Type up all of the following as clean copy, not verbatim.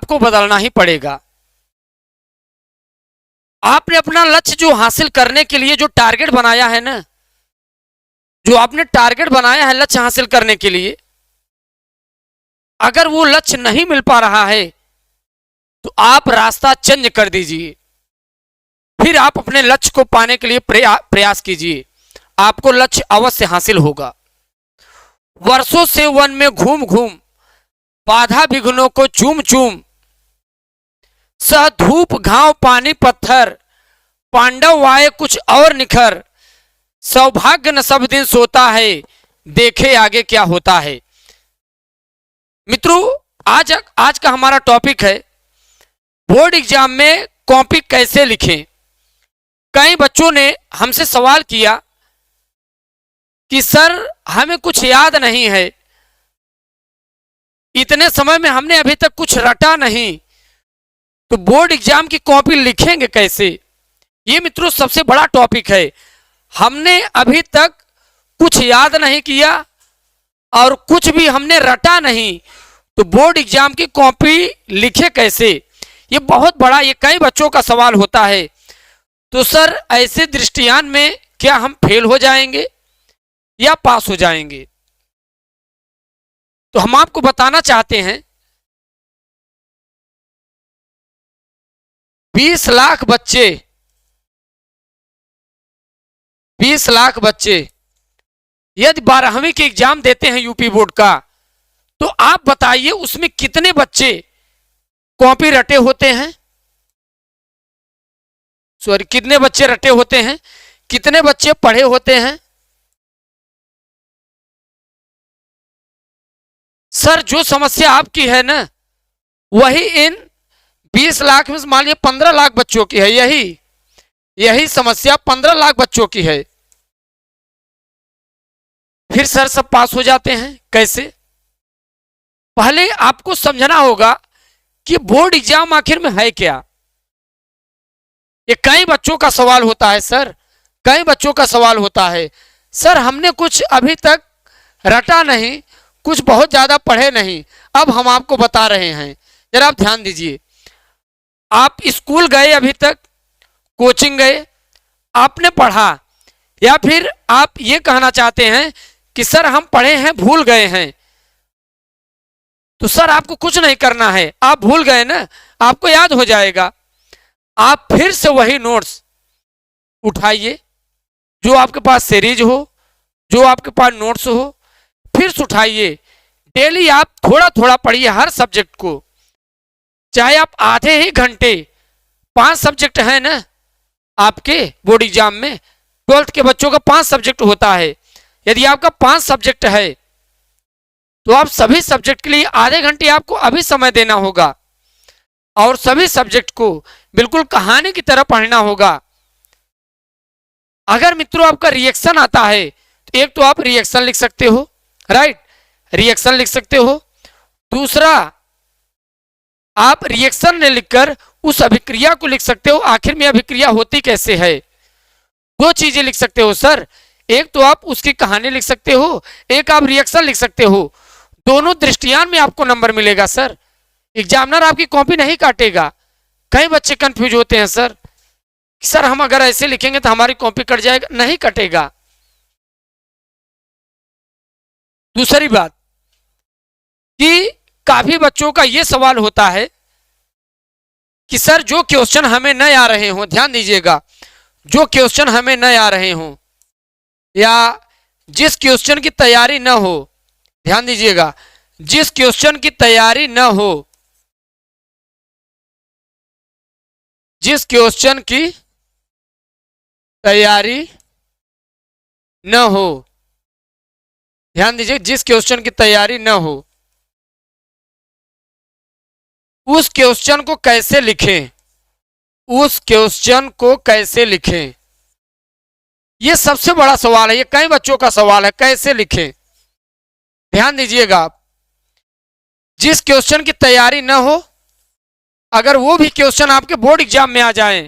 आपको बदलना ही पड़ेगा। आपने अपना लक्ष्य जो हासिल करने के लिए जो टारगेट बनाया है ना, जो आपने टारगेट बनाया है लक्ष्य हासिल करने के लिए, अगर वो लक्ष्य नहीं मिल पा रहा है तो आप रास्ता चेंज कर दीजिए, फिर आप अपने लक्ष्य को पाने के लिए प्रयास कीजिए, आपको लक्ष्य अवश्य हासिल होगा। वर्षों से वन में घूम घूम, बाधा विघ्नों को चूम चूम, सह धूप घाव पानी पत्थर, पांडव आए कुछ और निखर, सौभाग्य न सब दिन सोता है, देखे आगे क्या होता है। मित्रों, आज का हमारा टॉपिक है बोर्ड एग्जाम में कॉपी कैसे लिखें। कई बच्चों ने हमसे सवाल किया कि सर हमें कुछ याद नहीं है, इतने समय में हमने अभी तक कुछ रटा नहीं, तो बोर्ड एग्जाम की कॉपी लिखेंगे कैसे। ये मित्रों सबसे बड़ा टॉपिक है। हमने अभी तक कुछ याद नहीं किया और कुछ भी हमने रटा नहीं, तो बोर्ड एग्जाम की कॉपी लिखे कैसे। ये बहुत बड़ा, ये कई बच्चों का सवाल होता है। तो सर ऐसे दृष्टियान में क्या हम फेल हो जाएंगे या पास हो जाएंगे। तो हम आपको बताना चाहते हैं 20 लाख बच्चे 20 लाख बच्चे यदि 12वीं के एग्जाम देते हैं यूपी बोर्ड का, तो आप बताइए उसमें कितने बच्चे कॉपी रटे होते हैं। सॉरी, कितने बच्चे रटे होते हैं, कितने बच्चे पढ़े होते हैं। सर जो समस्या आपकी है ना, वही इन 20 लाख में मान लीजिए 15 लाख बच्चों की है। यही समस्या 15 लाख बच्चों की है। फिर सर सब पास हो जाते हैं कैसे। पहले आपको समझना होगा कि बोर्ड एग्जाम आखिर में है क्या। ये कई बच्चों का सवाल होता है सर, कई बच्चों का सवाल होता है सर हमने कुछ अभी तक रटा नहीं, कुछ बहुत ज्यादा पढ़े नहीं। अब हम आपको बता रहे हैं, जरा आप ध्यान दीजिए। आप स्कूल गए, अभी तक कोचिंग गए, आपने पढ़ा, या फिर आप ये कहना चाहते हैं कि सर हम पढ़े हैं भूल गए हैं। तो सर आपको कुछ नहीं करना है, आप भूल गए ना, आपको याद हो जाएगा। आप फिर से वही नोट्स उठाइए, जो आपके पास सीरीज हो, जो आपके पास नोट्स हो, फिर से उठाइए। डेली आप थोड़ा थोड़ा पढ़िए हर सब्जेक्ट को, चाहे आप आधे ही घंटे। 5 सब्जेक्ट है ना आपके बोर्ड एग्जाम में, 12th के बच्चों का 5 सब्जेक्ट होता है। यदि आपका 5 सब्जेक्ट है तो आप सभी सब्जेक्ट के लिए आधे घंटे आपको अभी समय देना होगा और सभी सब्जेक्ट को बिल्कुल कहानी की तरह पढ़ना होगा। अगर मित्रों आपका रिएक्शन आता है तो एक तो आप रिएक्शन लिख सकते हो, राइट, रिएक्शन लिख सकते हो। दूसरा, आप रिएक्शन ने लिखकर उस अभिक्रिया को लिख सकते हो, आखिर में अभिक्रिया होती कैसे है। 2 चीजें लिख सकते हो सर, एक तो आप उसकी कहानी लिख सकते हो, एक आप रिएक्शन लिख सकते हो। दोनों दृष्टियान में आपको नंबर मिलेगा सर। एग्जामिनर आपकी कॉपी नहीं काटेगा। कई बच्चे कंफ्यूज होते हैं सर हम अगर ऐसे लिखेंगे तो हमारी कॉपी कट जाएगा। नहीं कटेगा। दूसरी बात कि काफी बच्चों का यह सवाल होता है कि सर जो क्वेश्चन हमें न आ रहे हों, ध्यान दीजिएगा, जो क्वेश्चन हमें न आ रहे हों या जिस क्वेश्चन की तैयारी न हो, ध्यान दीजिएगा, जिस क्वेश्चन की तैयारी न हो, जिस क्वेश्चन की तैयारी न हो, ध्यान दीजिए, जिस क्वेश्चन की तैयारी न हो, उस क्वेश्चन को कैसे लिखें, उस क्वेश्चन को कैसे लिखें। यह सबसे बड़ा सवाल है, ये कई बच्चों का सवाल है, कैसे लिखें। ध्यान दीजिएगा आप, जिस क्वेश्चन की तैयारी न हो, अगर वो भी क्वेश्चन आपके बोर्ड एग्जाम में आ जाए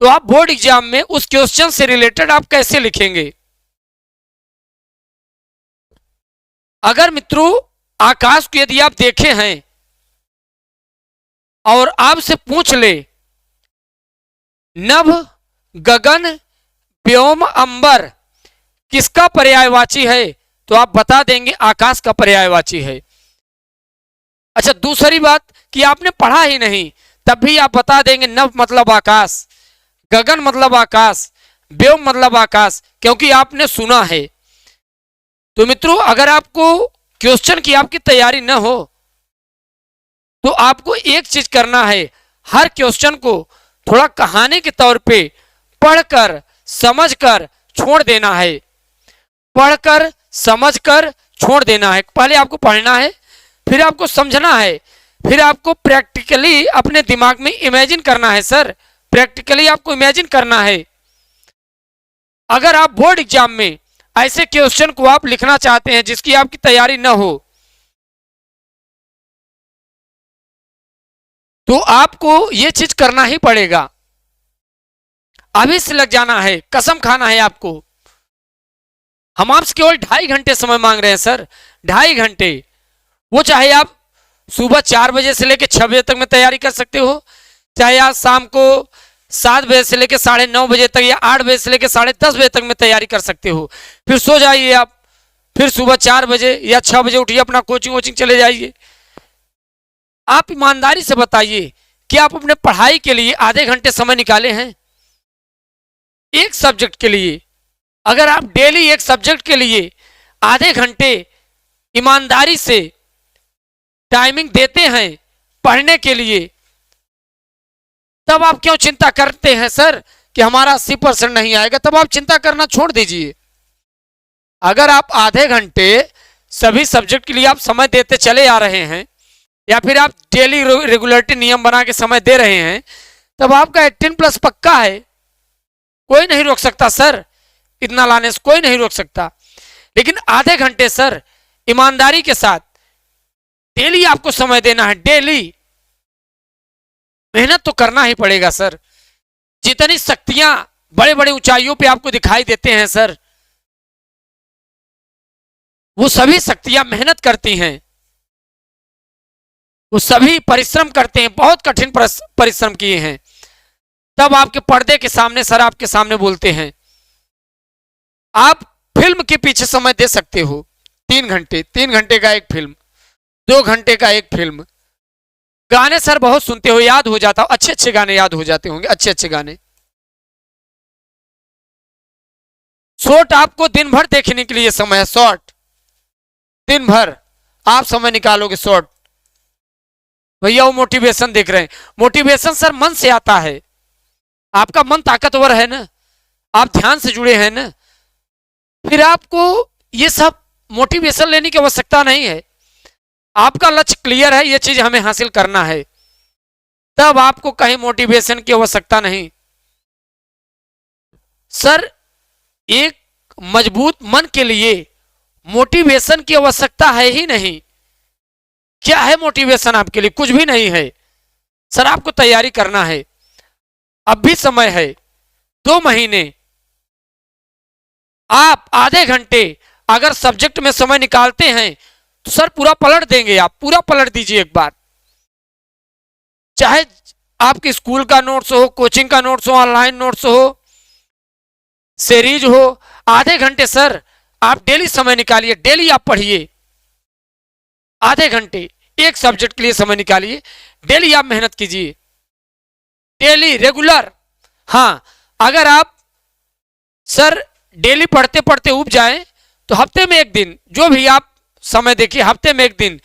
तो आप बोर्ड एग्जाम में उस क्वेश्चन से रिलेटेड आप कैसे लिखेंगे। अगर मित्रों आकाश को यदि आप देखे हैं और आपसे पूछ ले नभ गगन व्योम अंबर किसका पर्यायवाची है, तो आप बता देंगे आकाश का पर्यायवाची है। अच्छा, दूसरी बात कि आपने पढ़ा ही नहीं, तब भी आप बता देंगे नभ मतलब आकाश, गगन मतलब आकाश, व्योम मतलब आकाश, क्योंकि आपने सुना है। तो मित्रों, अगर आपको क्वेश्चन की आपकी तैयारी न हो तो आपको एक चीज करना है, हर क्वेश्चन को थोड़ा कहानी के तौर पे पढ़कर समझकर छोड़ देना है, पढ़कर समझकर छोड़ देना है। पहले आपको पढ़ना है, फिर आपको समझना है, फिर आपको प्रैक्टिकली अपने दिमाग में इमेजिन करना है। सर, प्रैक्टिकली आपको इमेजिन करना है। अगर आप बोर्ड एग्जाम में ऐसे क्वेश्चन को आप लिखना चाहते हैं जिसकी आपकी तैयारी न हो, तो आपको यह चीज करना ही पड़ेगा। अभी से लग जाना है, कसम खाना है आपको। हम आपसे केवल 2.5 घंटे समय मांग रहे हैं सर, 2.5 घंटे। वो चाहे आप सुबह 4 बजे से लेकर 6 बजे तक में तैयारी कर सकते हो, चाहे आप शाम को 7 बजे से लेकर 9:30 बजे तक या 8 बजे से लेकर 10:30 बजे तक में तैयारी कर सकते हो। फिर सो जाइए आप, फिर सुबह 4 बजे या 6 बजे उठिए, अपना कोचिंग चले जाइए। आप ईमानदारी से बताइए कि आप अपने पढ़ाई के लिए आधे घंटे समय निकाले हैं एक सब्जेक्ट के लिए? अगर आप डेली एक सब्जेक्ट के लिए आधे घंटे ईमानदारी से टाइमिंग देते हैं पढ़ने के लिए, तब आप क्यों चिंता करते हैं सर कि हमारा 80% नहीं आएगा? तब आप चिंता करना छोड़ दीजिए। अगर आप आधे घंटे सभी सब्जेक्ट के लिए आप समय देते चले आ रहे हैं, या फिर आप डेली रेगुलरिटी नियम बना के समय दे रहे हैं, तब आपका 18+ पक्का है। कोई नहीं रोक सकता सर, इतना लाने से कोई नहीं रोक सकता। लेकिन आधे घंटे सर ईमानदारी के साथ डेली आपको समय देना है, डेली मेहनत तो करना ही पड़ेगा सर। जितनी शक्तियां बड़े बड़े ऊंचाइयों पे आपको दिखाई देते हैं सर, वो सभी शक्तियां मेहनत करती हैं, वो सभी परिश्रम करते हैं, बहुत कठिन परिश्रम किए हैं, तब आपके पर्दे के सामने सर आपके सामने बोलते हैं। आप फिल्म के पीछे समय दे सकते हो 3 घंटे, 3 घंटे का एक फिल्म, 2 घंटे का एक फिल्म। गाने सर बहुत सुनते हो, याद हो जाता हो, अच्छे अच्छे गाने याद हो जाते होंगे, अच्छे अच्छे गाने। शॉर्ट आपको दिन भर देखने के लिए समय है, शॉर्ट दिन भर आप समय निकालोगे शॉर्ट। भैया वो मोटिवेशन देख रहे हैं, मोटिवेशन सर मन से आता है। आपका मन ताकतवर है ना, आप ध्यान से जुड़े हैं ना, फिर आपको ये सब मोटिवेशन लेने की आवश्यकता नहीं है। आपका लक्ष्य क्लियर है, ये चीज हमें हासिल करना है, तब आपको कहीं मोटिवेशन की आवश्यकता नहीं। सर, एक मजबूत मन के लिए मोटिवेशन की आवश्यकता है ही नहीं। क्या है मोटिवेशन आपके लिए? कुछ भी नहीं है सर। आपको तैयारी करना है, अब भी समय है, 2 महीने। आप आधे घंटे अगर सब्जेक्ट में समय निकालते हैं तो सर पूरा पलट देंगे, आप पूरा पलट दीजिए एक बार। चाहे आपके स्कूल का नोट्स हो, कोचिंग का नोट्स हो, ऑनलाइन नोट्स हो, सीरीज हो, आधे घंटे सर आप डेली समय निकालिए, डेली आप पढ़िए। आधे घंटे एक सब्जेक्ट के लिए समय निकालिए, डेली आप मेहनत कीजिए, डेली रेगुलर। हाँ, अगर आप सर डेली पढ़ते पढ़ते उब जाएं तो हफ्ते में एक दिन, जो भी आप समय देखिए, हफ्ते में एक दिन,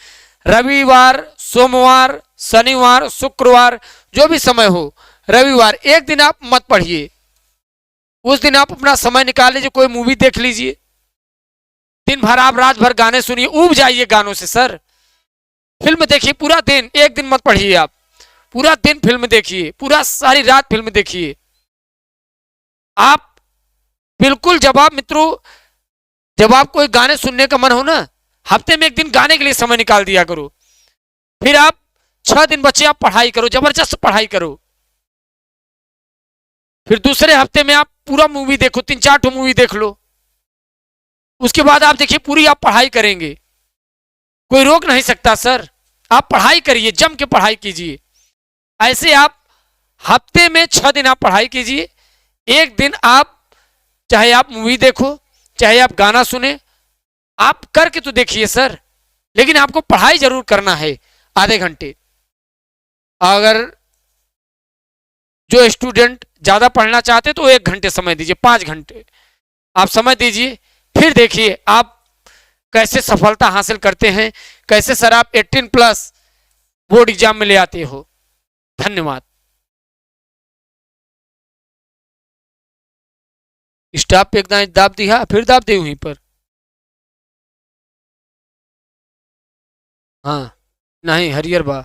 रविवार, सोमवार, शनिवार, शुक्रवार, जो भी समय हो, रविवार एक दिन आप मत पढ़िए। उस दिन आप अपना समय निकाल लीजिए, कोई मूवी देख लीजिए, दिन भर आप रात भर गाने सुनिए, उब जाइए गानों से सर। फिल्म देखिए पूरा दिन, एक दिन मत पढ़िए, आप पूरा दिन फिल्म देखिए, पूरा सारी रात फिल्म देखिए। आप बिल्कुल, जब आप मित्रों, जब आप कोई गाने सुनने का मन हो ना, हफ्ते में एक दिन गाने के लिए समय निकाल दिया करो। फिर आप 6 दिन बच्चे आप पढ़ाई करो, जबरदस्त पढ़ाई करो। फिर दूसरे हफ्ते में आप पूरा मूवी देखो, 3-4 मूवी देख लो। उसके बाद आप देखिए पूरी आप पढ़ाई करेंगे, कोई रोक नहीं सकता सर। आप पढ़ाई करिए, जम के पढ़ाई कीजिए। ऐसे आप हफ्ते में 6 दिन आप पढ़ाई कीजिए। एक दिन आप चाहे आप मूवी देखो, चाहे आप गाना सुने, आप करके तो देखिए सर, लेकिन आपको पढ़ाई जरूर करना है आधे घंटे। अगर जो स्टूडेंट ज्यादा पढ़ना चाहते तो 1 घंटे समय दीजिए, 5 घंटे आप समय दीजिए, फिर देखिए आप कैसे सफलता हासिल करते हैं, कैसे सर आप 18+ बोर्ड एग्जाम में ले आते हो। धन्यवाद। स्टॉप पे एकदम दाब दिया, फिर दाब दे वहीं पर। हाँ नहीं हरियर बा।